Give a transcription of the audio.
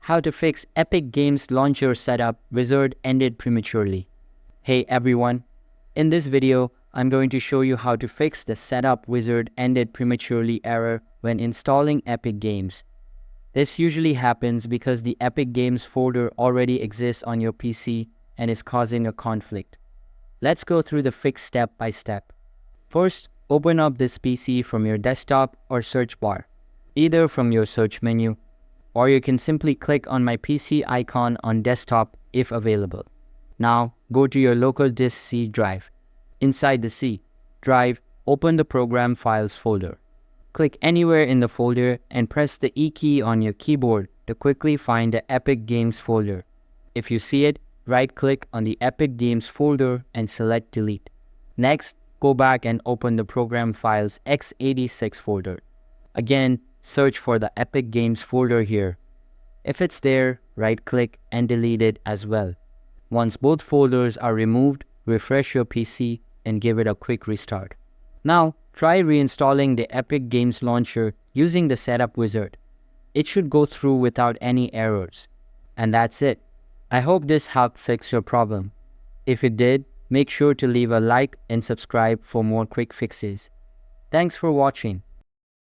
How to fix Epic Games Launcher setup wizard ended prematurely. Hey everyone, in this video, I'm going to show you how to fix the setup wizard ended prematurely error when installing Epic Games. This usually happens because the Epic Games folder already exists on your PC and is causing a conflict. Let's go through the fix step by step. First, open up this PC from your desktop or search bar, either from your search menu, or you can simply click on my PC icon on desktop if available. Now, go to your local disk C drive. Inside the C drive, open the Program Files folder. Click anywhere in the folder and press the E key on your keyboard to quickly find the Epic Games folder. If you see it, right-click on the Epic Games folder and select Delete. Next, go back and open the Program Files x86 folder. Again, search for the Epic Games folder here. If it's there, right-click and delete it as well. Once both folders are removed, refresh your PC and give it a quick restart. Now, try reinstalling the Epic Games Launcher using the setup wizard. It should go through without any errors. And that's it. I hope this helped fix your problem. If it did, make sure to leave a like and subscribe for more quick fixes. Thanks for watching.